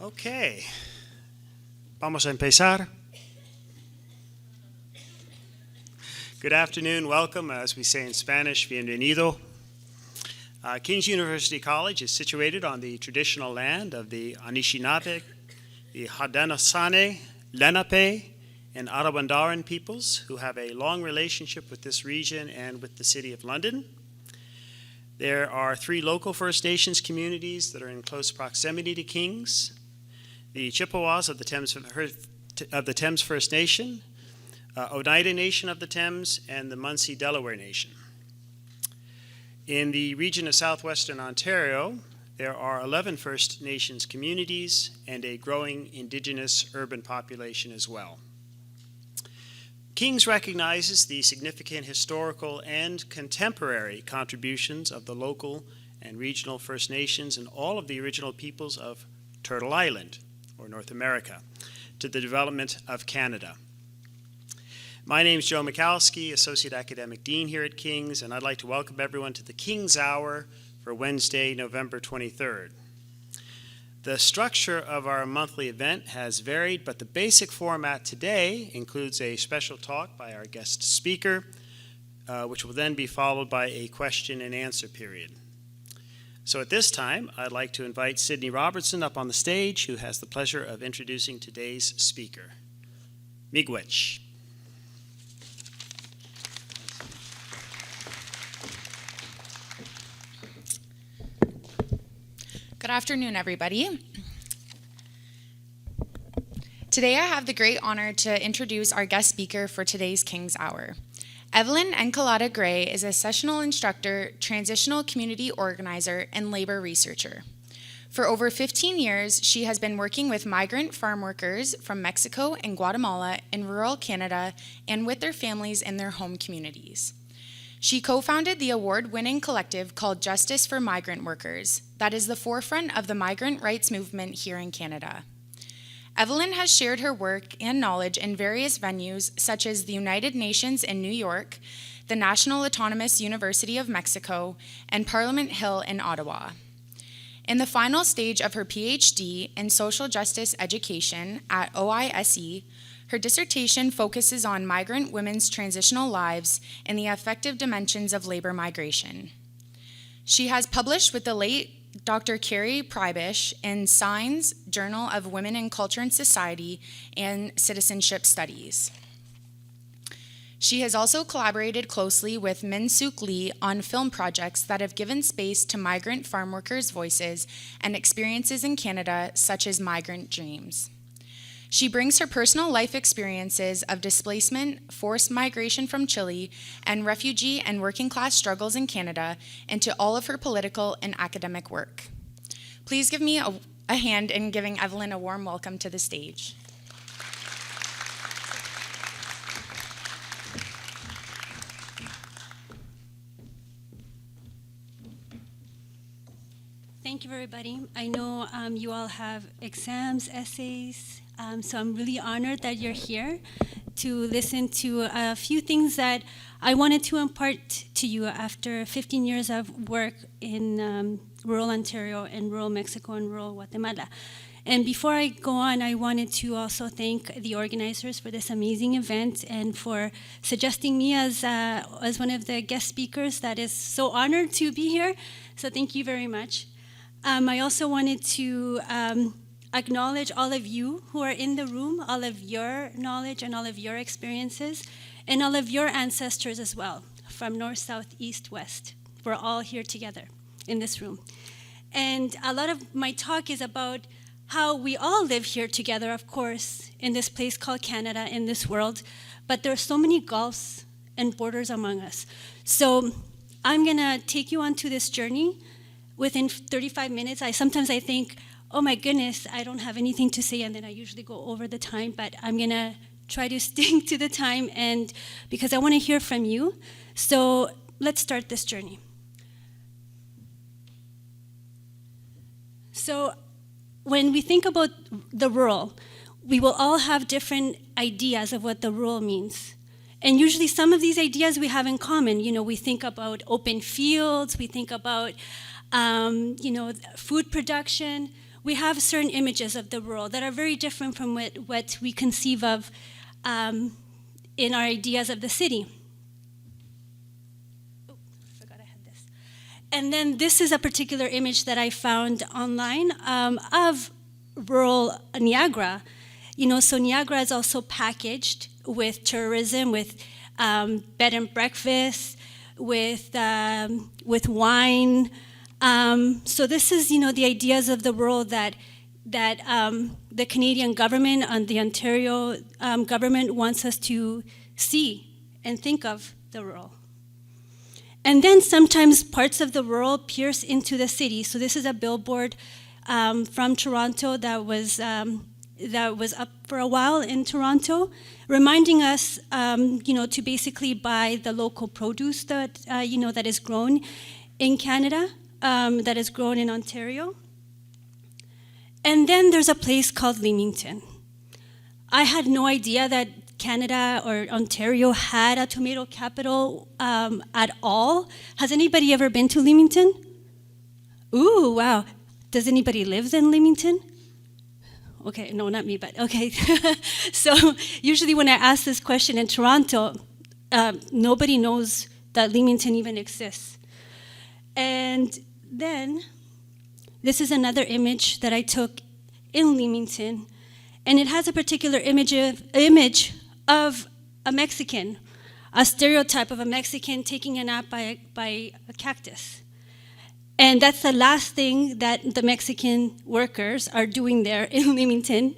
Okay, vamos a empezar. Good afternoon, welcome, as we say in Spanish, bienvenido. King's University College is situated on the traditional land of the Anishinaabe, the Haudenosaunee, Lenape, and Arawandaren peoples who have a long relationship with this region and with the City of London. There are 3 local First Nations communities that are in close proximity to King's: the Chippewas of the Thames First Nation, Oneida Nation of the Thames, and the Munsee Delaware Nation. In the region of southwestern Ontario, there are 11 First Nations communities and a growing Indigenous urban population as well. King's recognizes the significant historical and contemporary contributions of the local and regional First Nations and all of the original peoples of Turtle Island, or North America, to the development of Canada. My name is Joe Michalski, Associate Academic Dean here at King's, and I'd like to welcome everyone to the King's Hour for Wednesday, November 23rd. The structure of our monthly event has varied, but the basic format today includes a special talk by our guest speaker, which will then be followed by a question and answer period. So at this time, I'd like to invite Sydney Robertson up on the stage, who has the pleasure of introducing today's speaker. Miigwech. Good afternoon, everybody. Today I have the great honor to introduce our guest speaker for today's King's Hour. Evelyn Encalada Grez is a sessional instructor, transitional community organizer, and labor researcher. For over 15 years, she has been working with migrant farm workers from Mexico and Guatemala in rural Canada and with their families in their home communities. She co-founded the award-winning collective called Justice for Migrant Workers that is the forefront of the migrant rights movement here in Canada. Evelyn has shared her work and knowledge in various venues such as the United Nations in New York, the National Autonomous University of Mexico, and Parliament Hill in Ottawa. In the final stage of her PhD in social justice education at OISE, her dissertation focuses on migrant women's transitional lives and the affective dimensions of labor migration. She has published with the late Dr. Carrie Prybish in Signs, Journal of Women in Culture and Society, and Citizenship Studies. She has also collaborated closely with Min Sook Lee on film projects that have given space to migrant farm workers' voices and experiences in Canada, such as Migrant Dreams. She brings her personal life experiences of displacement, forced migration from Chile, and refugee and working class struggles in Canada into all of her political and academic work. Please give me a hand in giving Evelyn a warm welcome to the stage. Thank you, everybody. I know you all have exams, essays, so I'm really honored that you're here to listen to a few things that I wanted to impart to you after 15 years of work in rural Ontario and rural Mexico and rural Guatemala. And before I go on, I wanted to also thank the organizers for this amazing event and for suggesting me as one of the guest speakers. That is so honored to be here, so thank you very much. I also wanted to acknowledge all of you who are in the room, all of your knowledge and all of your experiences, and all of your ancestors as well, from north, south, east, west. We're all here together in this room. And a lot of my talk is about how we all live here together, of course, in this place called Canada, in this world, but there are so many gulfs and borders among us. So I'm gonna take you onto this journey within 35 minutes. Sometimes I think, oh my goodness, I don't have anything to say, and then I usually go over the time, but I'm gonna try to stick to the time, and because I wanna hear from you. So let's start this journey. So when we think about the rural, we will all have different ideas of what the rural means. And usually some of these ideas we have in common. You know, we think about open fields, we think about food production. we have certain images of the rural that are very different from what we conceive of in our ideas of the city. Oh, I forgot I had this. And then this is a particular image that I found online of rural Niagara. So Niagara is also packaged with tourism, with bed and breakfast, with wine. So this is, the ideas of the rural that the Canadian government and the Ontario government wants us to see and think of the rural. And then sometimes parts of the rural pierce into the city. So this is a billboard from Toronto that was up for a while in Toronto, reminding us, to basically buy the local produce that that is grown in Canada, that is grown in Ontario. And then there's a place called Leamington. I had no idea that Canada or Ontario had a tomato capital at all. Has anybody ever been to Leamington? Ooh, wow. Does anybody live in Leamington? Okay, no, not me, but okay. So usually when I ask this question in Toronto, nobody knows that Leamington even exists. And then this is another image that I took in Leamington, and it has a particular image of a Mexican, a stereotype of a Mexican taking a nap by a cactus. And that's the last thing that the Mexican workers are doing there in Leamington,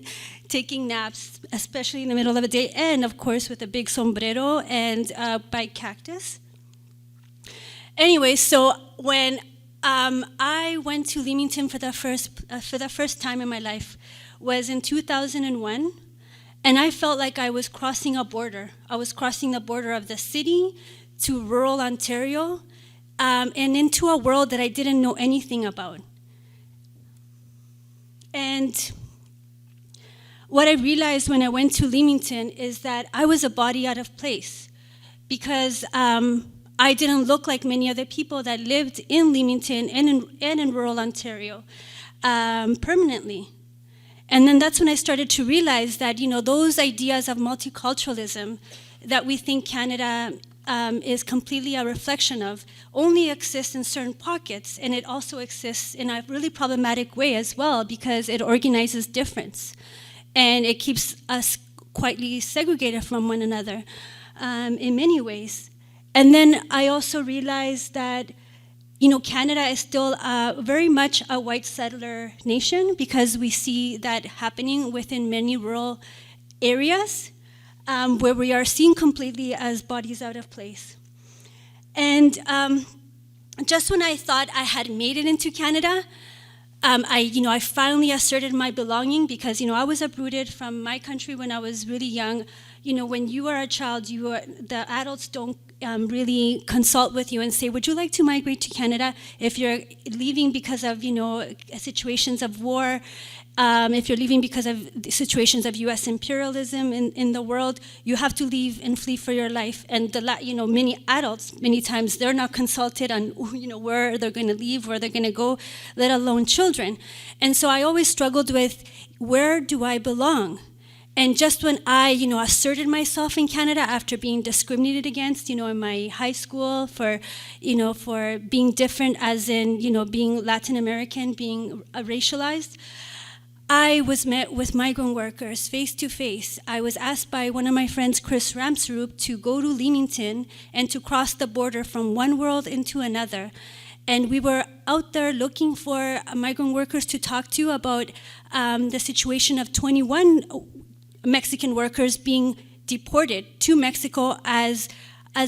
taking naps, especially in the middle of the day, and of course with a big sombrero and by cactus. Anyway, so when I went to Leamington for the first time in my life was in 2001, and I felt like I was crossing a border. I was crossing the border of the city to rural Ontario, and into a world that I didn't know anything about. And what I realized when I went to Leamington is that I was a body out of place, because I didn't look like many other people that lived in Leamington and in rural Ontario permanently. And then that's when I started to realize that, those ideas of multiculturalism that we think Canada is completely a reflection of only exists in certain pockets, and it also exists in a really problematic way as well, because it organizes difference and it keeps us quietly segregated from one another in many ways. And then I also realized that Canada is still very much a white settler nation, because we see that happening within many rural areas where we are seen completely as bodies out of place. And just when I thought I had made it into Canada, I finally asserted my belonging, because I was uprooted from my country when I was really young. When you are a child, the adults don't really consult with you and say, would you like to migrate to Canada? If you're leaving because of situations of war, if you're leaving because of situations of U.S. imperialism in the world, you have to leave and flee for your life. And many adults, many times, they're not consulted on where they're going to leave, where they're going to go, let alone children. And so I always struggled with, where do I belong? And just when I, asserted myself in Canada after being discriminated against, in my high school for being different, as in, being Latin American, being racialized, I was met with migrant workers face to face. I was asked by one of my friends, Chris Ramsrup, to go to Leamington and to cross the border from one world into another. And we were out there looking for migrant workers to talk to about the situation of 21 Mexican workers being deported to Mexico as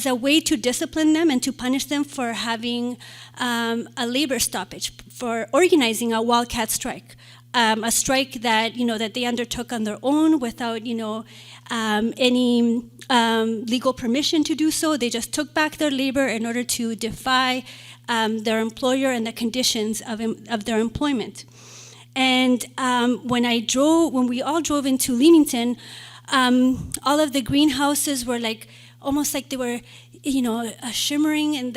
a way to discipline them and to punish them for having a labor stoppage, for organizing a wildcat strike, a strike that that they undertook on their own without any legal permission to do so. They just took back their labor in order to defy their employer and the conditions of their employment. And when we all drove into Leamington, all of the greenhouses were almost like they were, shimmering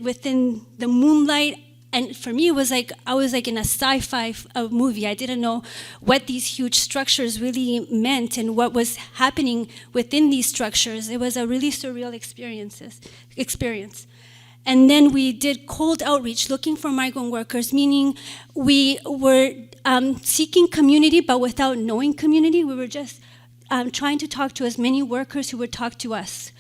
within the moonlight. and for me, it was like I was like in a sci-fi movie. I didn't know what these huge structures really meant and what was happening within these structures. It was a really surreal experience. And then we did cold outreach, looking for migrant workers, meaning we were seeking community, but without knowing community. We were just trying to talk to as many workers who would talk to us.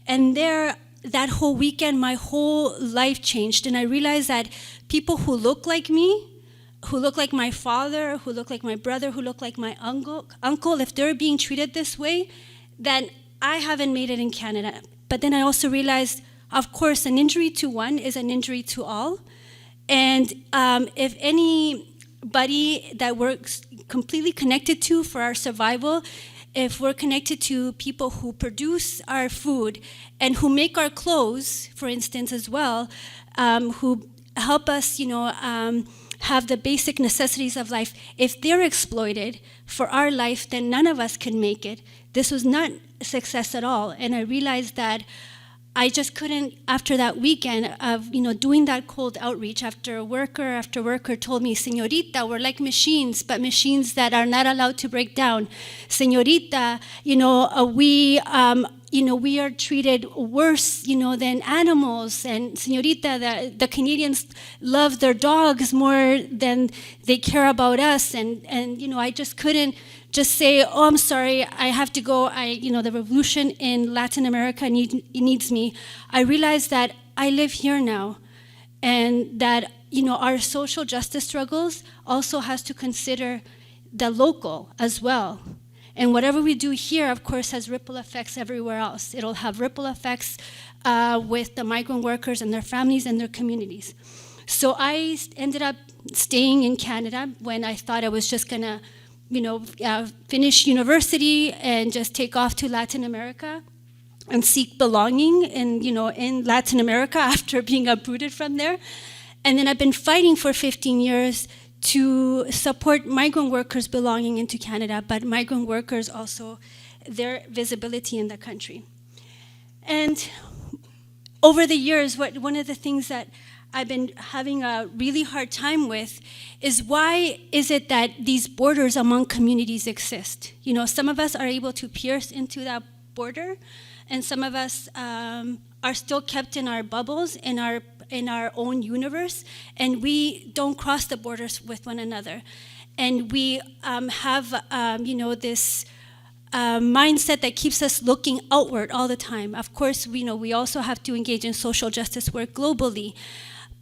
And there, that whole weekend, my whole life changed. And I realized that people who look like me, who look like my father, who look like my brother, who look like my uncle, if they're being treated this way, then I haven't made it in Canada. But then I also realized, of course, an injury to one is an injury to all. And if anybody that we're completely connected to for our survival, if we're connected to people who produce our food and who make our clothes, for instance, as well, who help us, have the basic necessities of life, if they're exploited for our life, then none of us can make it. This was not success at all. And I realized that I just couldn't, after that weekend of doing that cold outreach, after worker told me, "Señorita, we're like machines, but machines that are not allowed to break down. Señorita, we are treated worse, than animals. And señorita, the Canadians love their dogs more than they care about us." And I just couldn't just say, "Oh, I'm sorry, I have to go. The revolution in Latin America needs me." I realized that I live here now, and that our social justice struggles also has to consider the local as well. And whatever we do here, of course, has ripple effects everywhere else. It'll have ripple effects with the migrant workers and their families and their communities. So I ended up staying in Canada when I thought I was just gonna finish university and just take off to Latin America and seek belonging in Latin America after being uprooted from there. And then I've been fighting for 15 years to support migrant workers belonging into Canada, but migrant workers also, their visibility in the country. And over the years, one of the things that I've been having a really hard time with is, why is it that these borders among communities exist? Some of us are able to pierce into that border, and some of us are still kept in our bubbles, in our own universe, and we don't cross the borders with one another. And we have this mindset that keeps us looking outward all the time. Of course, we also have to engage in social justice work globally.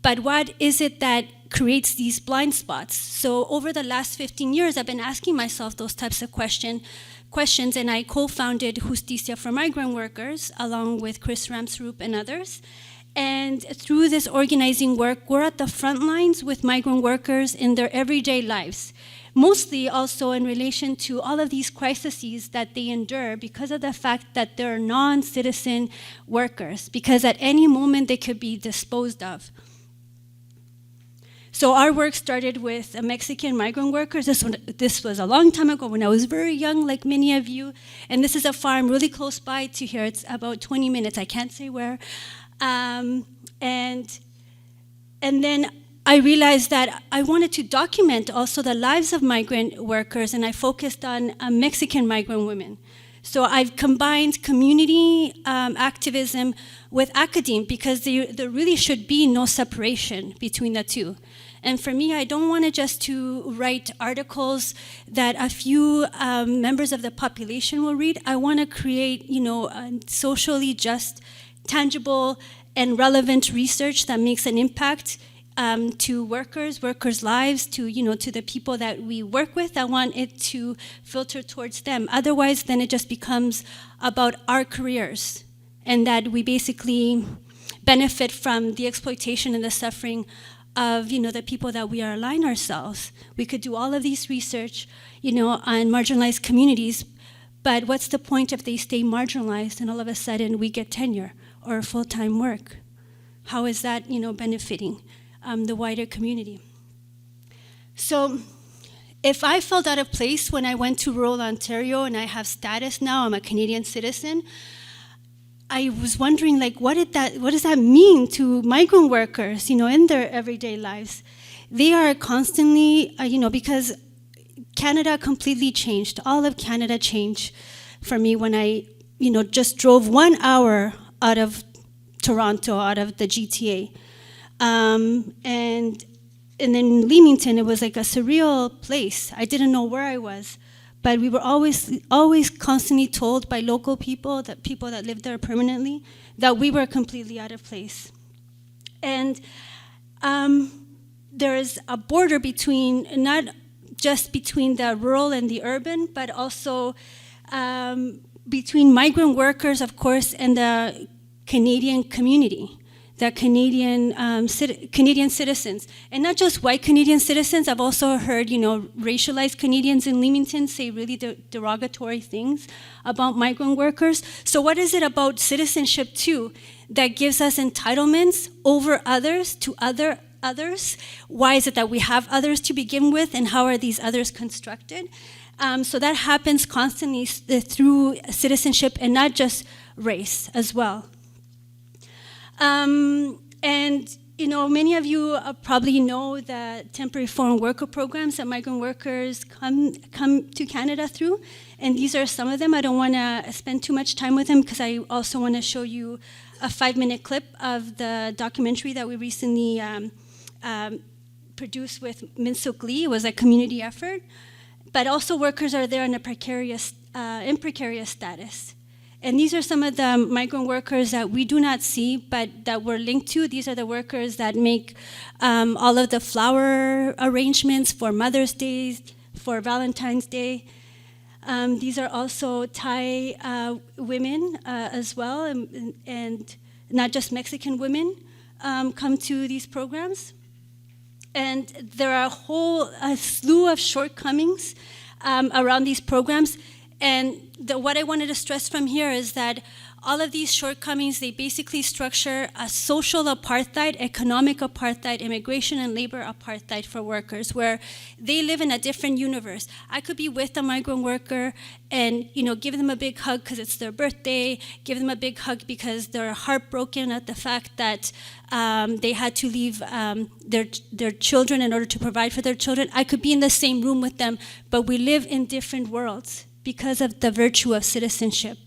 But what is it that creates these blind spots? So over the last 15 years, I've been asking myself those types of questions, and I co-founded Justicia for Migrant Workers along with Chris Ramsroop and others. And through this organizing work, we're at the front lines with migrant workers in their everyday lives, mostly also in relation to all of these crises that they endure because of the fact that they're non-citizen workers, because at any moment they could be disposed of. So our work started with Mexican migrant workers. This was a long time ago when I was very young, like many of you. And this is a farm really close by to here. It's about 20 minutes. I can't say where. And then I realized that I wanted to document also the lives of migrant workers, and I focused on Mexican migrant women. So I've combined community activism with academe, because there really should be no separation between the two. And for me, I don't want to just to write articles that a few members of the population will read. I want to create, socially just, tangible, and relevant research that makes an impact to workers' lives, to the people that we work with. I want it to filter towards them. Otherwise, then it just becomes about our careers, and that we basically benefit from the exploitation and the suffering of the people that we are aligning ourselves. We could do all of these research, on marginalized communities, but what's the point if they stay marginalized and all of a sudden we get tenure or full-time work? How is that, benefiting the wider community? So if I felt out of place when I went to rural Ontario and I have status now, I'm a Canadian citizen, I was wondering, like, what does that mean to migrant workers, in their everyday lives? They are constantly, because Canada completely changed. All of Canada changed for me when I, just drove 1 hour out of Toronto, out of the GTA. And in Leamington, it was like a surreal place. I didn't know where I was. But we were always constantly told by local people that lived there permanently, that we were completely out of place. And there is a border between, not just between the rural and the urban, but also between migrant workers, of course, and the Canadian community. The Canadian citizens, and not just white Canadian citizens. I've also heard, racialized Canadians in Leamington say really derogatory things about migrant workers. So what is it about citizenship too that gives us entitlements over others to others? Why is it that we have others to begin with, and how are these others constructed? So that happens constantly through citizenship, and not just race as well. And many of you probably know the temporary foreign worker programs that migrant workers come to Canada through, and these are some of them. I don't want to spend too much time with them because I also want to show you a 5-minute clip of the documentary that we recently produced with Minsuk Lee. It was a community effort, but also workers are there in precarious status. And these are some of the migrant workers that we do not see, but that we're linked to. These are the workers that make all of the flower arrangements for Mother's Day, for Valentine's Day. These are also Thai women as well, and not just Mexican women come to these programs. And there are a slew of shortcomings around these programs. And what I wanted to stress from here is that all of these shortcomings, they basically structure a social apartheid, economic apartheid, immigration and labor apartheid for workers, where they live in a different universe. I could be with a migrant worker and give them a big hug because it's their birthday, give them a big hug because they're heartbroken at the fact that they had to leave their children in order to provide for their children. I could be in the same room with them, but we live in different worlds because of the virtue of citizenship.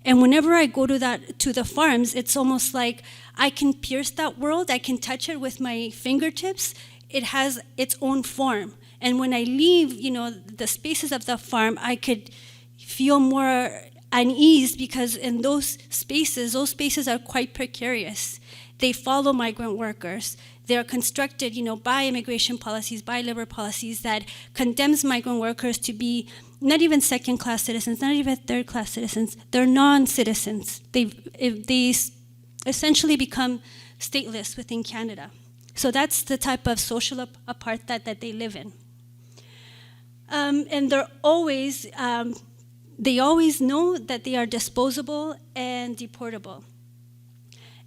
And whenever I go to the farms, it's almost like I can pierce that world, I can touch it with my fingertips. It has its own form. And when I leave, the spaces of the farm, I could feel more unease because in those spaces are quite precarious. They follow migrant workers. They're constructed, by immigration policies, by labor policies that condemns migrant workers to be not even second-class citizens, not even third-class citizens. They're non-citizens. They essentially become stateless within Canada. So that's the type of social apartheid that they live in. And they always know that they are disposable and deportable.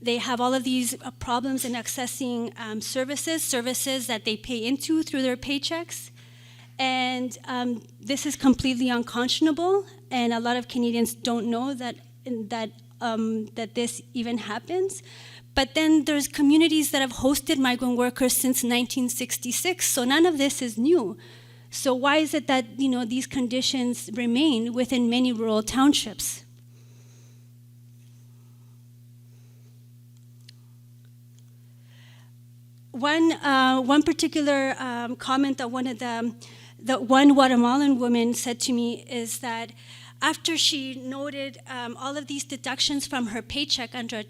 They have all of these problems in accessing services that they pay into through their paychecks. And this is completely unconscionable, and a lot of Canadians don't know that this even happens. But then there's communities that have hosted migrant workers since 1966, so none of this is new. So why is it that these conditions remain within many rural townships? One particular comment that one Guatemalan woman said to me is that after she noted all of these deductions from her paycheck under a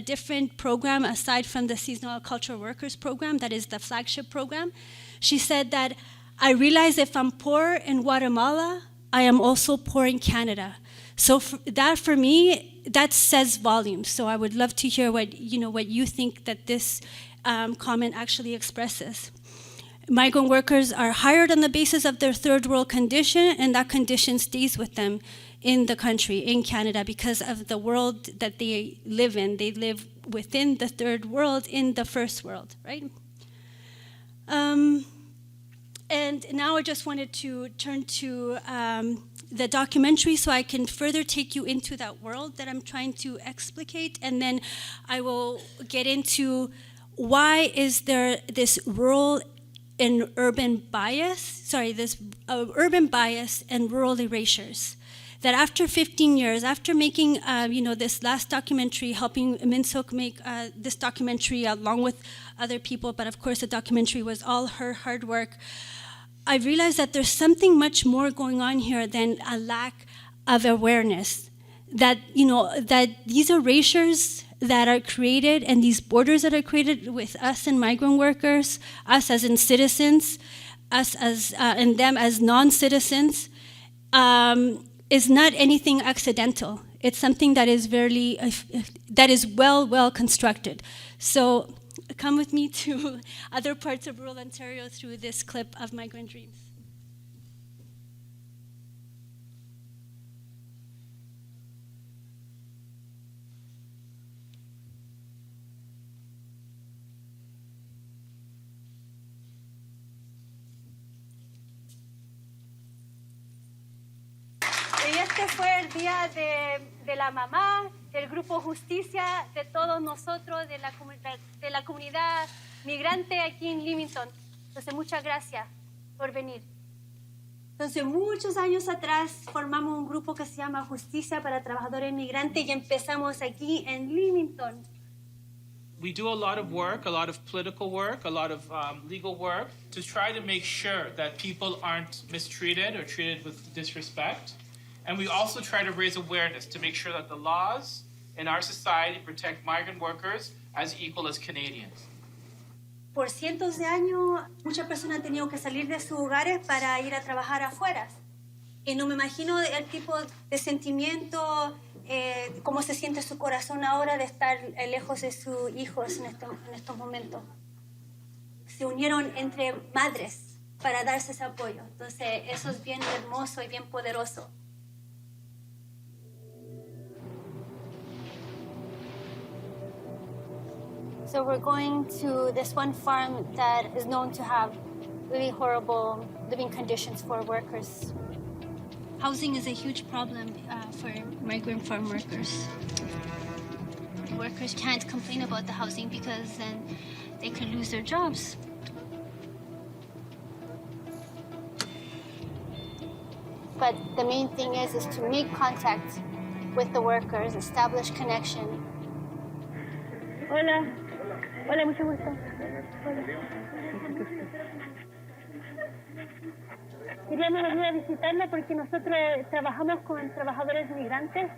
different program aside from the seasonal cultural workers program, that is the flagship program, she said that I realize if I'm poor in Guatemala, I am also poor in Canada. So for me, that says volumes. So I would love to hear what you think that this comment actually expresses. Migrant workers are hired on the basis of their third world condition, and that condition stays with them in the country, in Canada, because of the world that they live in. They live within the third world, in the first world, right? And now I just wanted to turn to the documentary so I can further take you into that world that I'm trying to explicate, and then I will get into why is there this rural and urban bias, this urban bias and rural erasures. That after 15 years, after making this last documentary, helping Minsuk make this documentary along with other people, but of course the documentary was all her hard work, I realized that there's something much more going on here than a lack of awareness. That that these erasures that are created and these borders that are created with us and migrant workers, us as in citizens, us as and them as non-citizens, is not anything accidental. It's something that is well constructed. So come with me to other parts of rural Ontario through this clip of Migrant Dreams. Y este fue el día de la mamá, del Grupo Justicia, de todos nosotros, de la comunidad migrante aquí en Leamington. Entonces, muchas gracias por venir. Entonces, muchos años atrás formamos un grupo que se llama Justicia para Trabajadores Migrantes y empezamos aquí en Leamington. We do a lot of work, a lot of political work, a lot of legal work to try to make sure that people aren't mistreated or treated with disrespect. And we also try to raise awareness to make sure that the laws in our society protect migrant workers as equal as Canadians. Por cientos de años, muchas personas han tenido que salir de sus hogares para ir a trabajar afuera. Y no me imagino el tipo de sentimiento, cómo se siente su corazón ahora de estar lejos de sus hijos en estos momentos. Se unieron entre madres para darse ese apoyo. Entonces, eso es bien hermoso y bien poderoso. So we're going to this one farm that is known to have really horrible living conditions for workers. Housing is a huge problem for migrant farm workers. Workers can't complain about the housing because then they could lose their jobs. But the main thing is to make contact with the workers, establish connection. Hola. Hola, mucho gusto. Hola. Queríamos venir a visitarla porque nosotros trabajamos con trabajadores migrantes.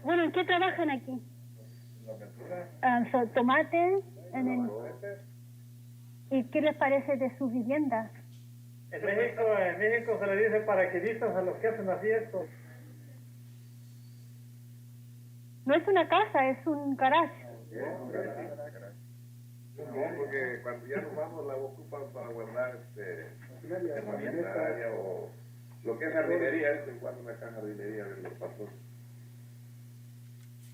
Bueno, ¿en qué trabajan aquí? Tomates. ¿Y qué les parece de sus viviendas? En México se le dice paraquedistas a los que hacen así esto. No es una casa, es un garage. No, porque cuando ya nos vamos la ocupan para guardar herramienta o lo que es jardinería, en cuando me caja jardinería de los pastores.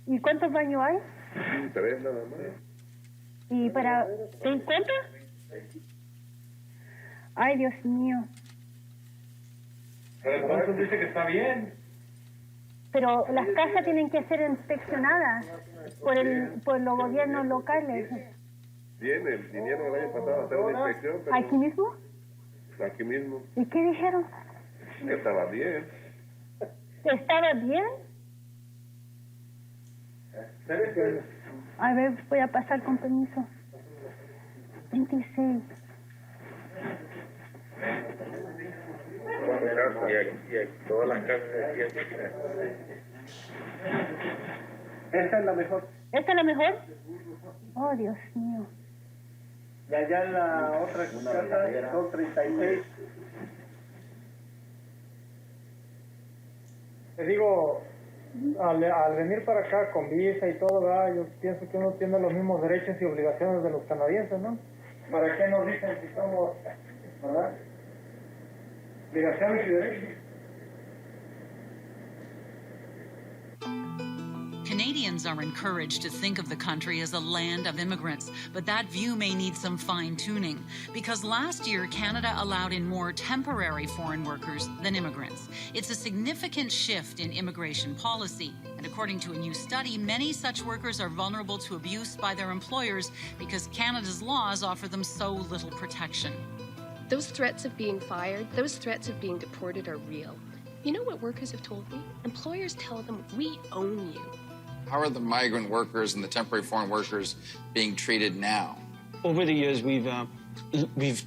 ¿Y cuántos baños hay? 3 nada más. ¿Y para 50? Ay, Dios mío. Pero entonces dice que está bien. Pero las casas tienen que ser inspeccionadas por los gobiernos locales. Bien, vinieron el año pasado a hacer una inspección. Pero ¿Aquí mismo? Aquí mismo. ¿Y qué dijeron? Que estaba bien. ¿Estaba bien? A ver, voy a pasar con permiso. 26. Y todas las casas de aquí. Esta es la mejor. ¿Esta es la mejor? Oh, Dios mío. Y allá en la otra casa son 36. Te digo, al venir para acá con visa y todo, ¿verdad? Yo pienso que uno tiene los mismos derechos y obligaciones de los canadienses, ¿no? ¿Para qué nos dicen si somos, verdad? Obligaciones y derechos. Canadians Canadians are encouraged to think of the country as a land of immigrants, but that view may need some fine-tuning, because last year Canada allowed in more temporary foreign workers than immigrants. It's a significant shift in immigration policy, and according to a new study, many such workers are vulnerable to abuse by their employers because Canada's laws offer them so little protection. Those threats of being fired, those threats of being deported are real. You know what workers have told me? Employers tell them, we own you. How are the migrant workers and the temporary foreign workers being treated now? Over the years, we've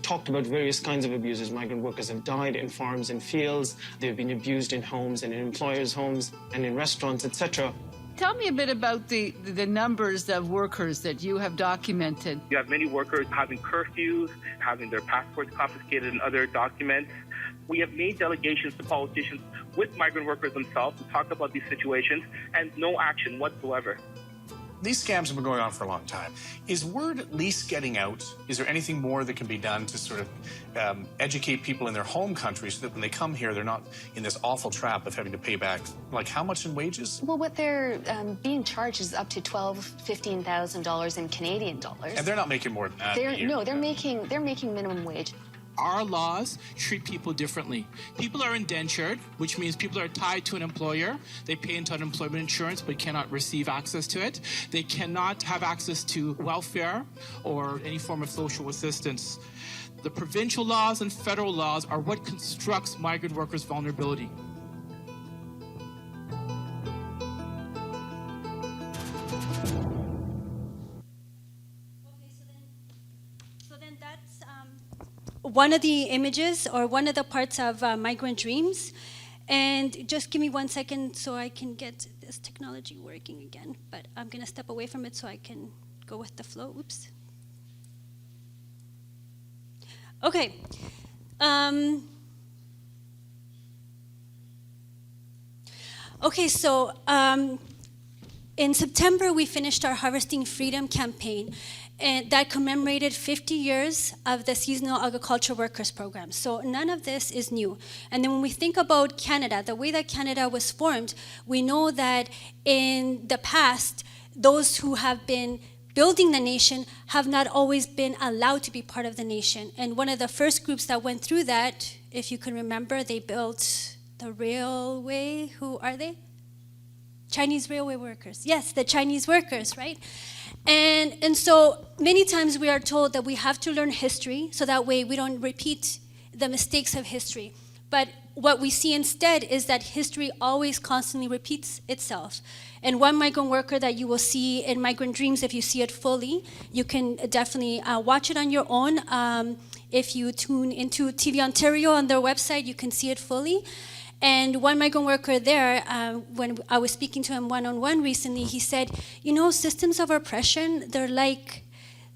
talked about various kinds of abuses. Migrant workers have died in farms and fields. They've been abused in homes and in employers' homes and in restaurants, etc. Tell me a bit about the numbers of workers that you have documented. You have many workers having curfews, having their passports confiscated and other documents. We have made delegations to politicians with migrant workers themselves to talk about these situations, and no action whatsoever. These scams have been going on for a long time. Is word at least getting out? Is there anything more that can be done to sort of educate people in their home countries so that when they come here, they're not in this awful trap of having to pay back, like how much in wages? Well, what they're being charged is up to $12,000, $15,000 in Canadian dollars. And they're not making more than that. They're making minimum wage. Our laws treat people differently. People are indentured, which means people are tied to an employer. They pay into unemployment insurance but cannot receive access to it. They cannot have access to welfare or any form of social assistance. The provincial laws and federal laws are what constructs migrant workers' vulnerability. One of the images or one of the parts of Migrant Dreams. And just give me 1 second so I can get this technology working again. But I'm going to step away from it so I can go with the flow. Oops. Okay. So in September, we finished our Harvesting Freedom campaign. And that commemorated 50 years of the Seasonal Agriculture Workers Program. So none of this is new. And then when we think about Canada, the way that Canada was formed, we know that in the past, those who have been building the nation have not always been allowed to be part of the nation. And one of the first groups that went through that, if you can remember, they built the railway. Who are they? Chinese railway workers. Yes, the Chinese workers, right? And so many times we are told that we have to learn history so that way we don't repeat the mistakes of history. But what we see instead is that history always constantly repeats itself. And one migrant worker that you will see in Migrant Dreams, if you see it fully, you can definitely watch it on your own. If you tune into TV Ontario on their website, you can see it fully. And one migrant worker there, when I was speaking to him one-on-one recently, he said, systems of oppression, they're like,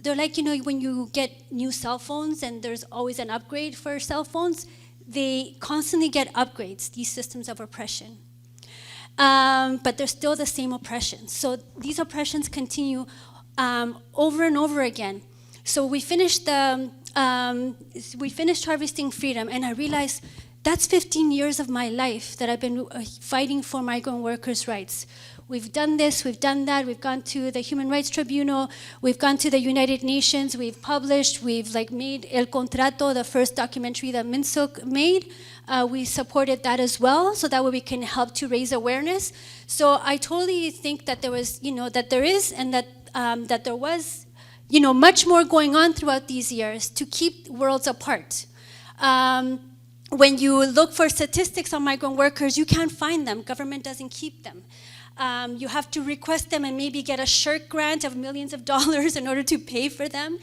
when you get new cell phones and there's always an upgrade for cell phones, they constantly get upgrades, these systems of oppression. But they're still the same oppression. So these oppressions continue over and over again. So we finished Harvesting Freedom, and I realized that's 15 years of my life that I've been fighting for migrant workers' rights. We've done this, we've done that, we've gone to the Human Rights Tribunal, we've gone to the United Nations, we've published, we've made El Contrato, the first documentary that Minsuk made. We supported that as well, so that way we can help to raise awareness. So I totally think that there was, that there is, and that there was, much more going on throughout these years to keep worlds apart. When you look for statistics on migrant workers, you can't find them. Government doesn't keep them. You have to request them and maybe get a SHIRT grant of millions of dollars in order to pay for them.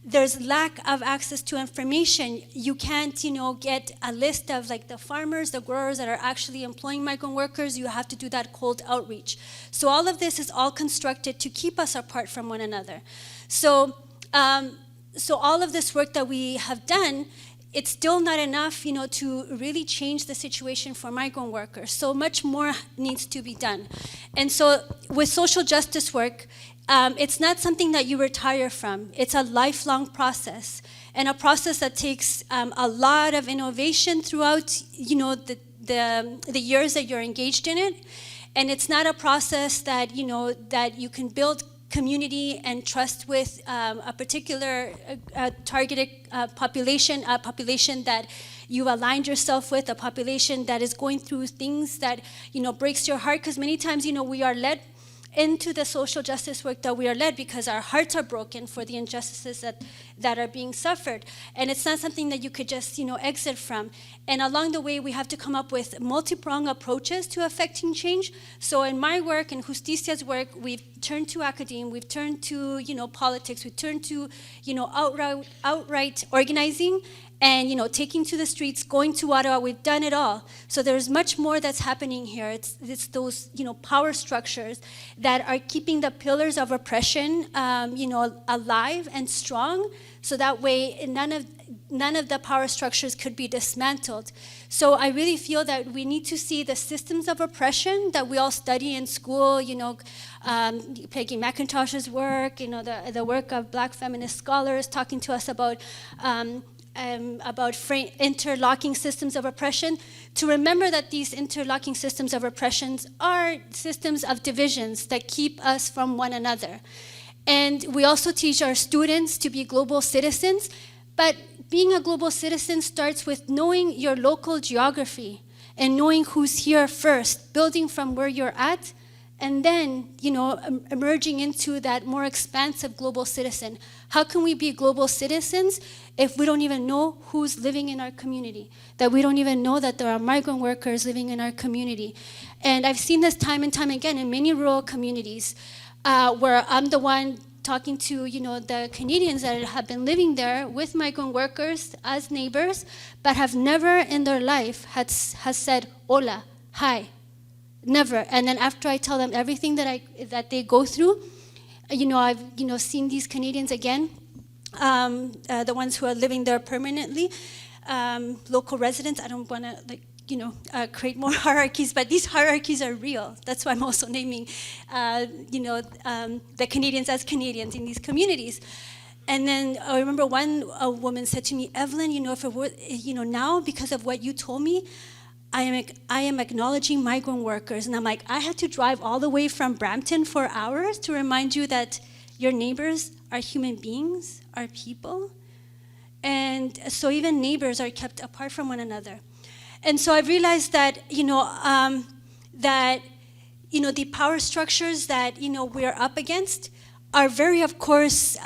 There's lack of access to information. You can't, get a list of the farmers, the growers that are actually employing migrant workers. You have to do that cold outreach. So all of this is all constructed to keep us apart from one another. So all of this work that we have done, it's still not enough, to really change the situation for migrant workers. So much more needs to be done. And so with social justice work, it's not something that you retire from. It's a lifelong process, and a process that takes a lot of innovation throughout, the years that you're engaged in it. And it's not a process that, that you can build community and trust with a particular targeted population, a population that you've aligned yourself with, a population that is going through things that, breaks your heart. Because many times, we are led into the social justice work that we are led because our hearts are broken for the injustices that are being suffered. And it's not something that you could just, exit from. And along the way, we have to come up with multi-pronged approaches to affecting change. So in my work and Justicia's work, we've turned to academia, we've turned to, politics, we've turned to, outright organizing, and taking to the streets, going to Ottawa. We've done it all. So there's much more that's happening here. It's those power structures that are keeping the pillars of oppression alive and strong. So that way none of the power structures could be dismantled. So I really feel that we need to see the systems of oppression that we all study in school. Peggy McIntosh's work. The work of Black feminist scholars talking to us about interlocking systems of oppression, to remember that these interlocking systems of oppressions are systems of divisions that keep us from one another. And we also teach our students to be global citizens, but being a global citizen starts with knowing your local geography and knowing who's here first, building from where you're at, and then, emerging into that more expansive global citizen. How can we be global citizens if we don't even know who's living in our community? That we don't even know that there are migrant workers living in our community. And I've seen this time and time again in many rural communities where I'm the one talking to, the Canadians that have been living there with migrant workers as neighbors, but have never in their life has said, hola, hi. Never. And then after I tell them everything that they go through, I've seen these Canadians again, the ones who are living there permanently, local residents. I don't want to create more hierarchies, but these hierarchies are real. That's why I'm also naming the Canadians as Canadians in these communities. And then I remember a woman said to me, Evelyn, if it were, now because of what you told me, I am acknowledging migrant workers. And I'm like, I had to drive all the way from Brampton for hours to remind you that your neighbors are human beings, are people. And so even neighbors are kept apart from one another. And so I realized that, the power structures that, we're up against are very, of course,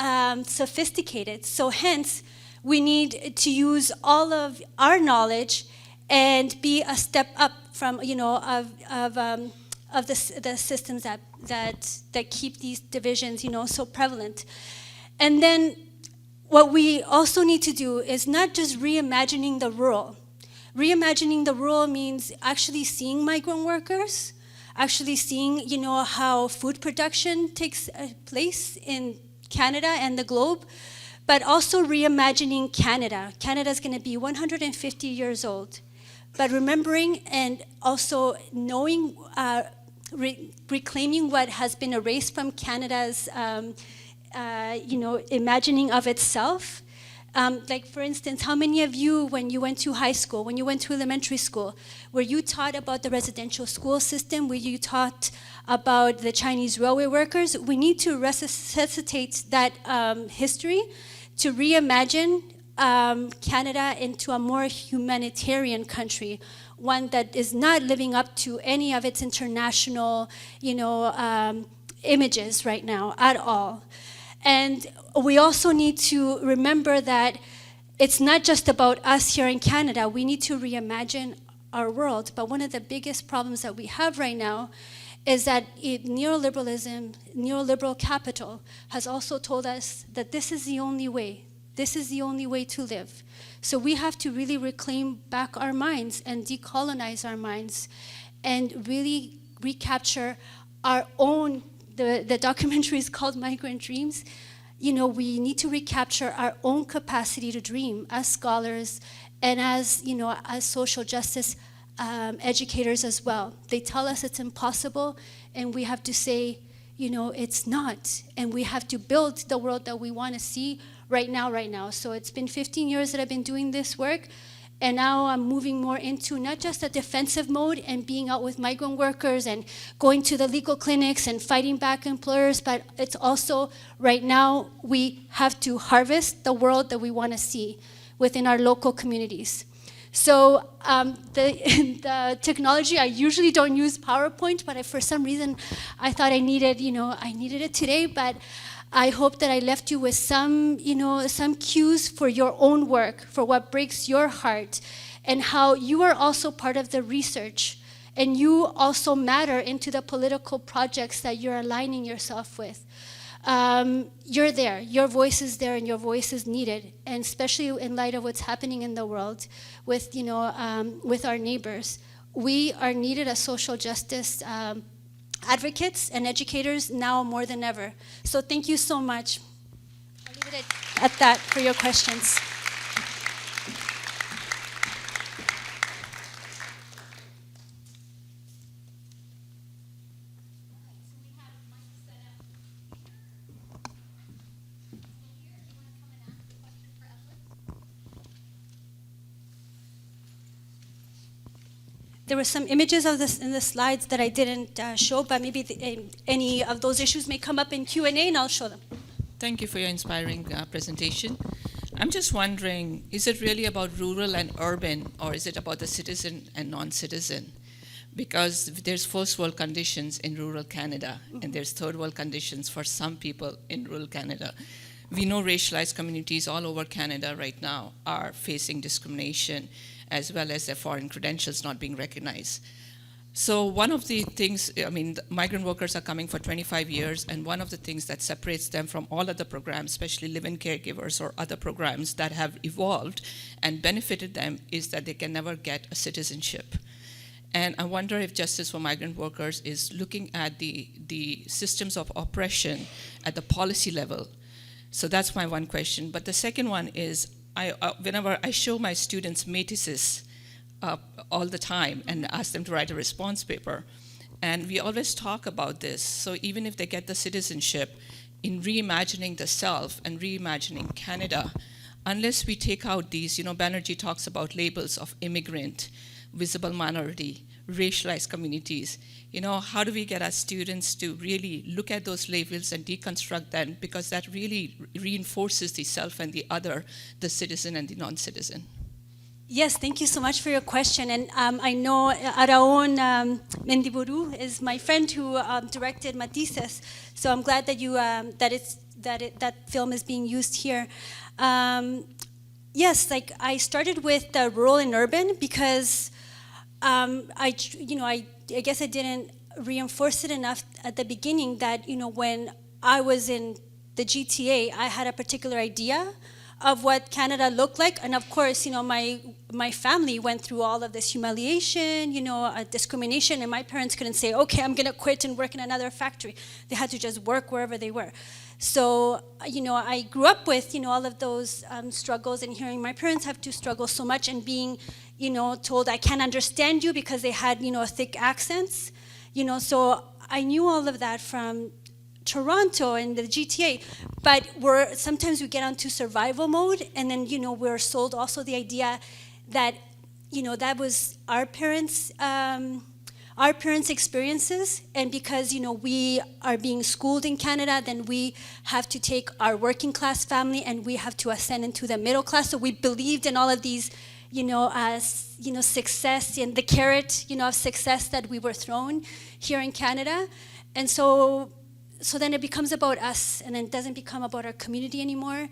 sophisticated. So hence, we need to use all of our knowledge and be a step up from, of the systems that keep these divisions, so prevalent. And then what we also need to do is not just reimagining the rural. Reimagining the rural means actually seeing migrant workers, actually seeing, how food production takes place in Canada and the globe, but also reimagining Canada. Canada's going to be 150 years old. But remembering and also knowing, reclaiming what has been erased from Canada's, imagining of itself. Like, for instance, how many of you, when you went to high school, when you went to elementary school, were you taught about the residential school system? Were you taught about the Chinese railway workers? We need to resuscitate that history to reimagine Canada into a more humanitarian country, one that is not living up to any of its international, images right now at all. And we also need to remember that it's not just about us here in Canada. We need to reimagine our world. But one of the biggest problems that we have right now is that neoliberalism, neoliberal capital, has also told us that this is the only way. This is the only way to live. So we have to really reclaim back our minds and decolonize our minds and really recapture our own, the documentary is called Migrant Dreams. We need to recapture our own capacity to dream as scholars and as social justice educators as well. They tell us it's impossible, and we have to say, it's not. And we have to build the world that we want to see right now. So it's been 15 years that I've been doing this work, And now I'm moving more into not just a defensive mode and being out with migrant workers and going to the legal clinics and fighting back employers, but it's also right now we have to harvest the world that we want to see within our local communities. So the technology, I usually don't use PowerPoint, but for some reason I thought I needed it today, but I hope that I left you with some cues for your own work, for what breaks your heart, and how you are also part of the research, and you also matter into the political projects that you're aligning yourself with. You're there, your voice is there, and your voice is needed, and especially in light of what's happening in the world with our neighbors. We are needed as social justice advocates and educators now more than ever. So thank you so much. I'll leave it at that for your questions. There were some images of this in the slides that I didn't show, but maybe any of those issues may come up in Q&A, and I'll show them. Thank you for your inspiring presentation. I'm just wondering, is it really about rural and urban, or is it about the citizen and non-citizen? Because there's first world conditions in rural Canada, and there's third world conditions for some people in rural Canada. We know racialized communities all over Canada right now are facing discrimination, as well as their foreign credentials not being recognized. So one of the things, the migrant workers are coming for 25 years, and one of the things that separates them from all other programs, especially live-in caregivers or other programs that have evolved and benefited them, is that they can never get a citizenship. And I wonder if Justice for Migrant Workers is looking at the systems of oppression at the policy level. So that's my one question. But the second one is, whenever I show my students Métisses all the time and ask them to write a response paper, and we always talk about this. So even if they get the citizenship, in reimagining the self and reimagining Canada, unless we take out these, Banerjee talks about labels of immigrant, visible minority, racialized communities. How do we get our students to really look at those labels and deconstruct them, because that really reinforces the self and the other, the citizen and the non-citizen? Yes, thank you so much for your question. And I know Araon Mendiburu is my friend who directed Métisses, so I'm glad that that film is being used here. Yes, I started with the rural and urban because I guess I didn't reinforce it enough at the beginning that, when I was in the GTA, I had a particular idea of what Canada looked like. And of course, my family went through all of this humiliation, discrimination, and my parents couldn't say, okay, I'm gonna quit and work in another factory. They had to just work wherever they were. So, I grew up with, all of those struggles, and hearing my parents have to struggle so much, and being, told I can't understand you because they had, thick accents, so I knew all of that from Toronto and the GTA, but sometimes we get onto survival mode, and then, we're sold also the idea that, that was our parents' experiences, and because we are being schooled in Canada, then we have to take our working class family and we have to ascend into the middle class. So we believed in all of these, success and the carrot, of success that we were thrown here in Canada, and so then it becomes about us, and then it doesn't become about our community anymore.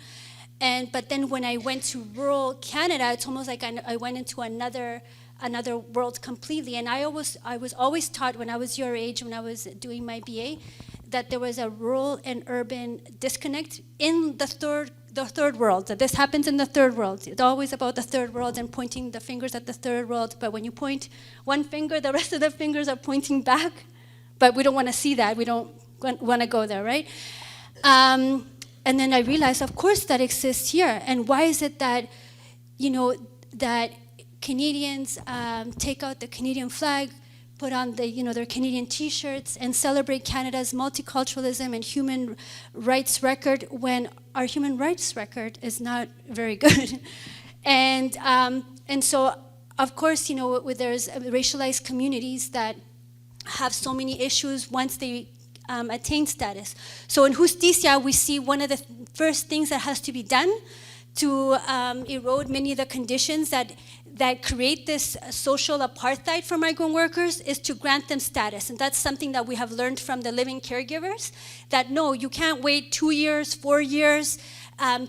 But then when I went to rural Canada, it's almost like I went into another world completely. And I was always taught when I was your age, when I was doing my BA, that there was a rural and urban disconnect in the third world, that this happens in the third world. It's always about the third world and pointing the fingers at the third world. But when you point one finger, the rest of the fingers are pointing back. But we don't want to see that. We don't want to go there, right? And then I realized, of course, that exists here. And why is it that, that Canadians take out the Canadian flag, put on their Canadian T-shirts, and celebrate Canada's multiculturalism and human rights record when our human rights record is not very good? And so, of course, there's racialized communities that have so many issues once they attain status. So in Justicia, we see one of the first things that has to be done to erode many of the conditions that create this social apartheid for migrant workers is to grant them status. And that's something that we have learned from the living caregivers, that no, you can't wait 2 years, 4 years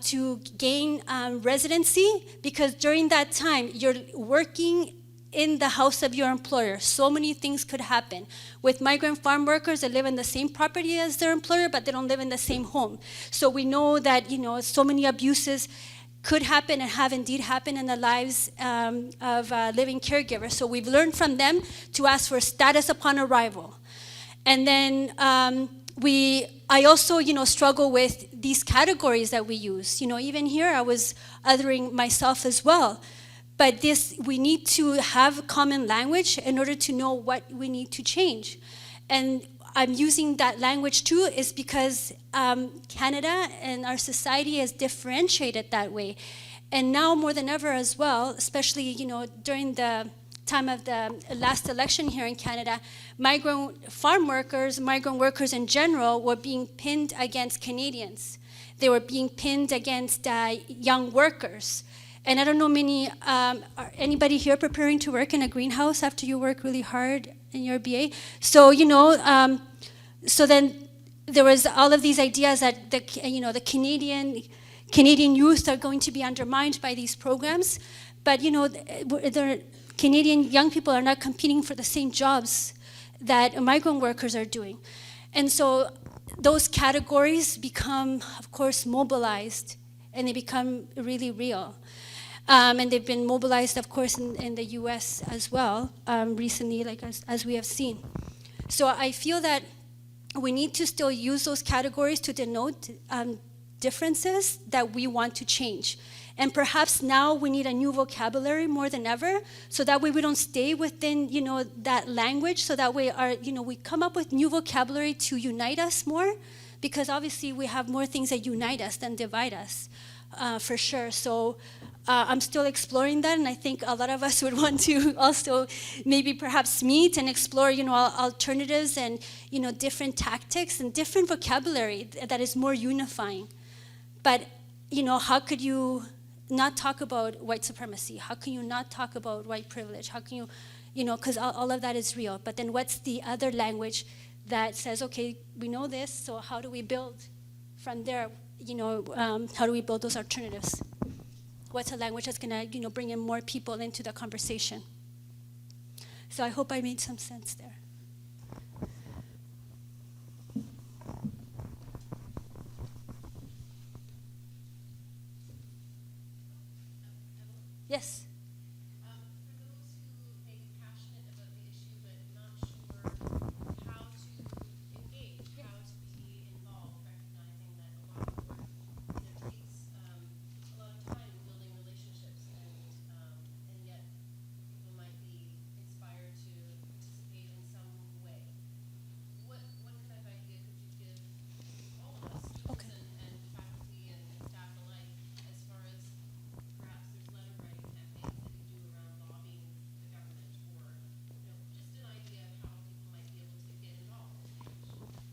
to gain residency, because during that time, you're working in the house of your employer. So many things could happen. With migrant farm workers, they live in the same property as their employer, but they don't live in the same home. So we know that, so many abuses could happen and have indeed happened in the lives of living caregivers. So we've learned from them to ask for status upon arrival. And then I also, struggle with these categories that we use. Even here, I was othering myself as well. But we need to have common language in order to know what we need to change. And I'm using that language too is because Canada and our society is differentiated that way. And now more than ever as well, especially, during the time of the last election here in Canada, migrant farm workers, migrant workers in general were being pinned against Canadians. They were being pinned against young workers. And I don't know anybody here preparing to work in a greenhouse after you work really hard in your BA? So, so then there was all of these ideas that the Canadian youth are going to be undermined by these programs. But, the Canadian young people are not competing for the same jobs that migrant workers are doing. And so those categories become, of course, mobilized, and they become really real. And they've been mobilized, of course, in the US as well, recently, like as we have seen. So I feel that we need to still use those categories to denote differences that we want to change. And perhaps now we need a new vocabulary more than ever, so that way we don't stay within, that language, so that way we come up with new vocabulary to unite us more, because obviously we have more things that unite us than divide us, for sure. So I'm still exploring that, and I think a lot of us would want to also maybe perhaps meet and explore, alternatives and, different tactics and different vocabulary that is more unifying. But, how could you not talk about white supremacy? How can you not talk about white privilege? How can you, because all of that is real. But then what's the other language that says, okay, we know this, so how do we build from there? How do we build those alternatives? What's a language that's going to, bring in more people into the conversation? So I hope I made some sense there. Yes.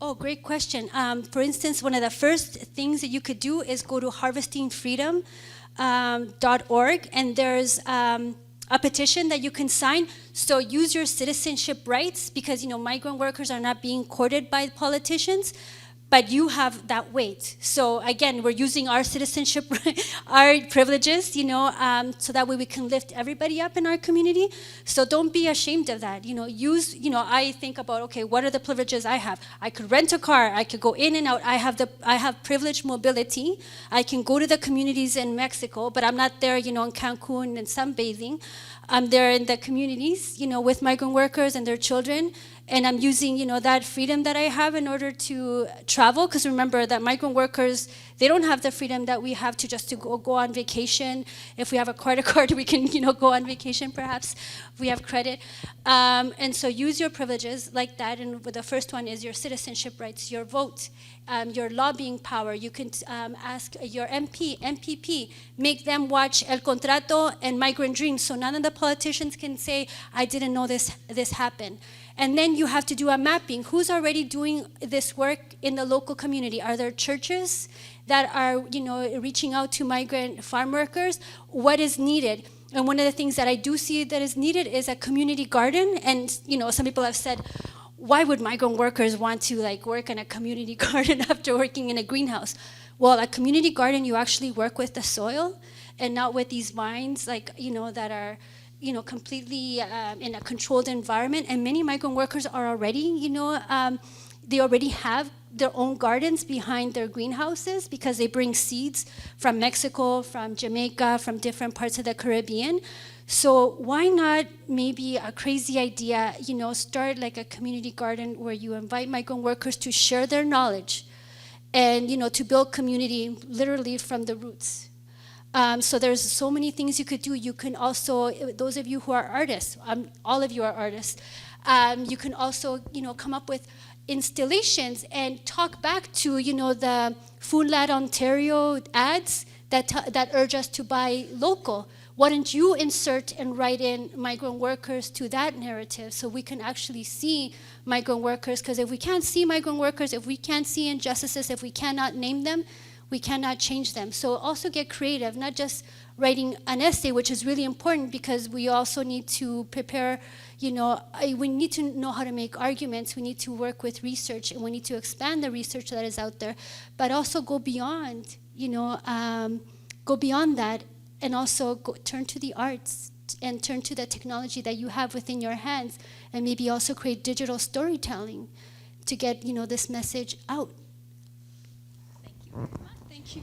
Oh, great question. For instance, one of the first things that you could do is go to harvestingfreedom.org, and there's a petition that you can sign. So use your citizenship rights, because migrant workers are not being courted by politicians, but you have that weight. So again, we're using our citizenship, our privileges, so that way we can lift everybody up in our community. So don't be ashamed of that. I think about, okay, what are the privileges I have? I could rent a car. I could go in and out. I have privileged mobility. I can go to the communities in Mexico, but I'm not there, in Cancun and sunbathing. I'm there in the communities, with migrant workers and their children. And I'm using, that freedom that I have in order to travel. Because remember that migrant workers, They don't have the freedom that we have to just to go on vacation. If we have a credit card, we can go on vacation perhaps. If we have credit. And so use your privileges like that. And the first one is your citizenship rights, your vote, your lobbying power. You can ask your MPP, make them watch El Contrato and Migrant Dreams so none of the politicians can say, I didn't know this happened. And then you have to do a mapping. Who's already doing this work in the local community? Are there churches that are reaching out to migrant farm workers? What is needed? And one of the things that I do see that is needed is a community garden. And some people have said, why would migrant workers want to work in a community garden after working in a greenhouse? Well, a community garden, you actually work with the soil and not with these vines that are completely in a controlled environment. And many migrant workers are already, they already have their own gardens behind their greenhouses because they bring seeds from Mexico, from Jamaica, from different parts of the Caribbean. So why not, maybe a crazy idea, start like a community garden where you invite migrant workers to share their knowledge and, to build community literally from the roots. So there's so many things you could do. You can also, those of you who are artists, all of you are artists, you can also, come up with installations and talk back to, the Food Lab Ontario ads that urge us to buy local. Why don't you insert and write in migrant workers to that narrative so we can actually see migrant workers? Because if we can't see migrant workers, if we can't see injustices, if we cannot name them, we cannot change them. So also get creative, not just writing an essay, which is really important because we also need to prepare, we need to know how to make arguments, we need to work with research, and we need to expand the research that is out there, but also go beyond, go beyond that, and also turn to the arts and turn to the technology that you have within your hands, and maybe also create digital storytelling to get, this message out. Thank you very much. Thank you.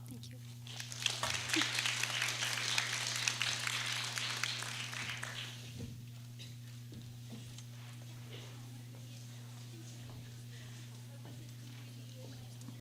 Thank you.